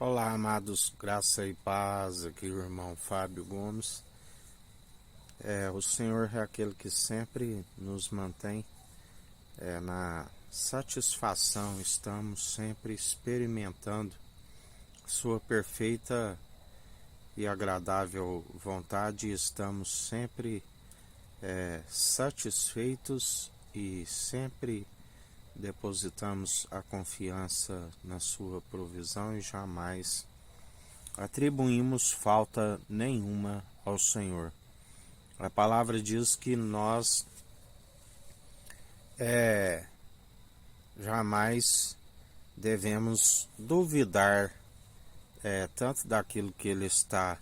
Olá, amados, graça e paz, aqui o irmão Fábio Gomes. O Senhor é aquele que sempre nos mantém na satisfação, estamos sempre experimentando Sua perfeita e agradável vontade, estamos sempre satisfeitos e sempre depositamos a confiança na Sua provisão e jamais atribuímos falta nenhuma ao Senhor. A palavra diz que nós jamais devemos duvidar tanto daquilo que Ele está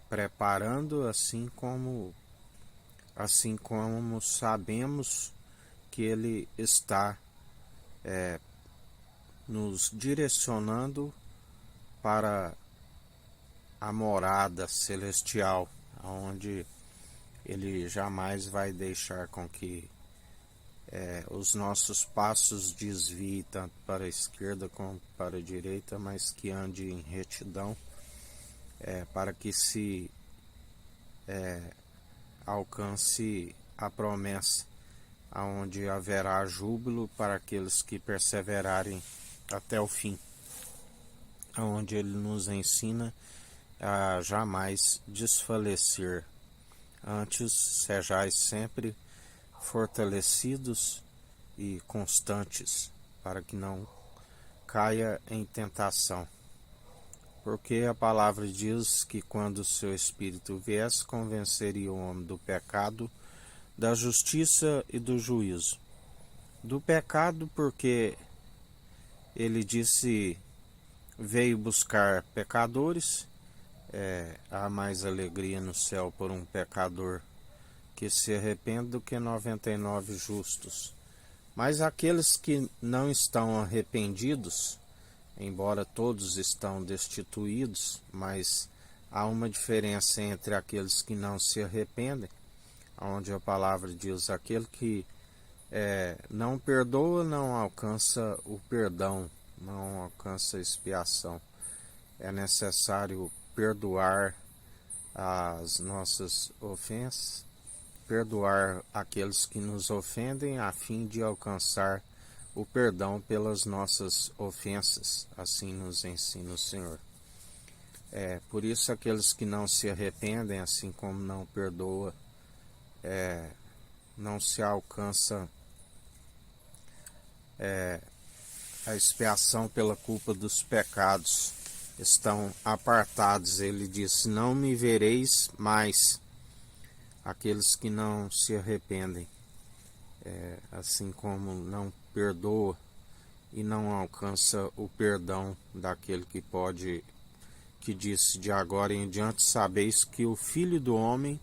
preparando, assim como sabemos que Ele está nos direcionando para a morada celestial, onde Ele jamais vai deixar com que os nossos passos desviem tanto para a esquerda como para a direita, mas que ande em retidão, para que se alcance a promessa, aonde haverá júbilo para aqueles que perseverarem até o fim, onde Ele nos ensina a jamais desfalecer. Antes, sejais sempre fortalecidos e constantes, para que não caia em tentação. Porque a palavra diz que quando o seu Espírito viesse, convenceria o homem do pecado, da justiça e do juízo. Do pecado, porque ele disse, veio buscar pecadores. Há mais alegria no céu por um pecador que se arrepende do que 99 justos. Mas aqueles que não estão arrependidos, embora todos estão destituídos, mas há uma diferença entre aqueles que não se arrependem, onde a palavra diz, aquele que não perdoa não alcança o perdão, não alcança a expiação. É necessário perdoar as nossas ofensas, perdoar aqueles que nos ofendem, a fim de alcançar o perdão pelas nossas ofensas. Assim nos ensina o Senhor. Por isso, aqueles que não se arrependem, assim como não perdoa, não se alcança a expiação pela culpa dos pecados, estão apartados. Ele disse, não me vereis mais, aqueles que não se arrependem, assim como não perdoa e não alcança o perdão daquele que disse, de agora em diante sabeis que o Filho do Homem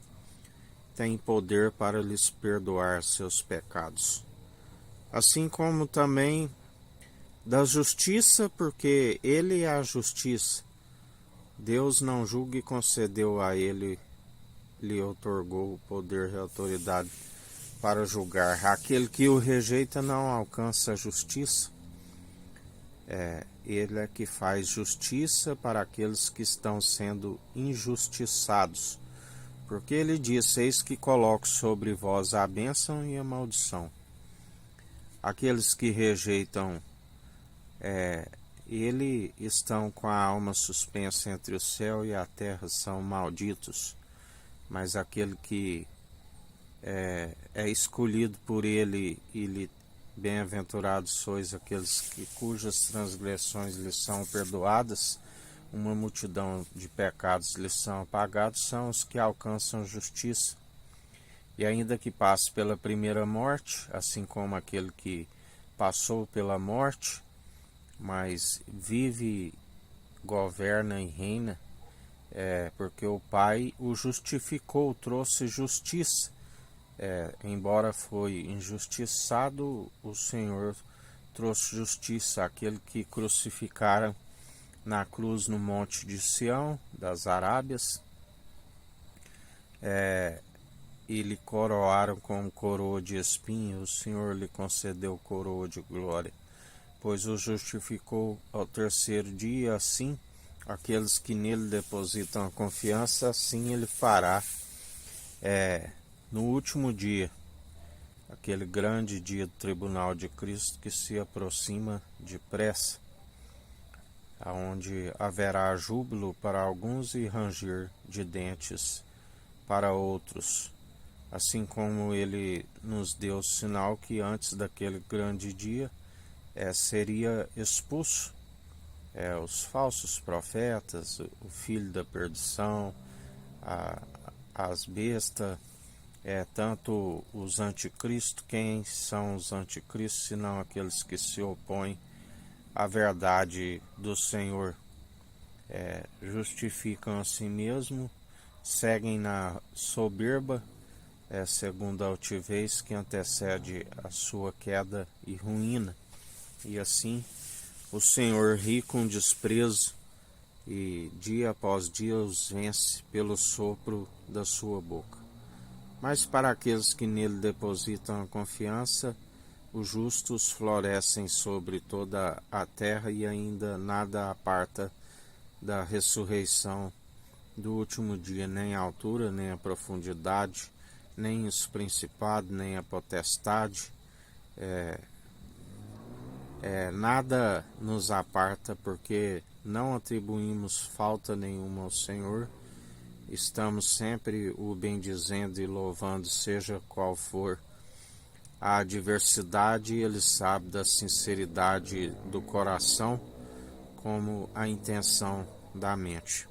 tem poder para lhes perdoar seus pecados. Assim como também da justiça, porque Ele é a justiça. Deus não julga e concedeu a Ele, lhe outorgou o poder e a autoridade para julgar. Aquele que o rejeita não alcança a justiça. Ele é que faz justiça para aqueles que estão sendo injustiçados. Porque Ele diz, eis que coloco sobre vós a bênção e a maldição. Aqueles que rejeitam Ele estão com a alma suspensa entre o céu e a terra, são malditos. Mas aquele que é escolhido por Ele, bem-aventurados sois aqueles cujas transgressões lhes são perdoadas, uma multidão de pecados lhes são apagados, são os que alcançam justiça. E ainda que passe pela primeira morte, assim como aquele que passou pela morte, mas vive, governa e reina, porque o Pai o justificou, trouxe justiça. Embora foi injustiçado, o Senhor trouxe justiça àquele que crucificaram na cruz no monte de Sião, das Arábias, e lhe coroaram com coroa de espinho. O Senhor lhe concedeu coroa de glória, pois o justificou ao terceiro dia, assim aqueles que nele depositam a confiança, assim ele fará no último dia, aquele grande dia do tribunal de Cristo que se aproxima depressa, aonde haverá júbilo para alguns e ranger de dentes para outros, assim como ele nos deu sinal que antes daquele grande dia seria expulso os falsos profetas, o filho da perdição, as bestas, tanto os anticristos. Quem são os anticristos, senão aqueles que se opõem à verdade do Senhor? Justificam a si mesmo, seguem na soberba, segundo a altivez que antecede a sua queda e ruína. E assim o Senhor ri com desprezo e dia após dia os vence pelo sopro da sua boca. Mas para aqueles que nele depositam a confiança, os justos florescem sobre toda a terra e ainda nada aparta da ressurreição do último dia, nem a altura, nem a profundidade, nem os principados, nem a potestade. Nada nos aparta, porque não atribuímos falta nenhuma ao Senhor. Estamos sempre o bendizendo e louvando, seja qual for a adversidade. Ele sabe da sinceridade do coração, como a intenção da mente.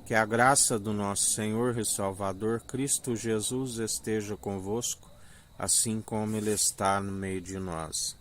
Que a graça do nosso Senhor e Salvador Cristo Jesus esteja convosco, assim como Ele está no meio de nós.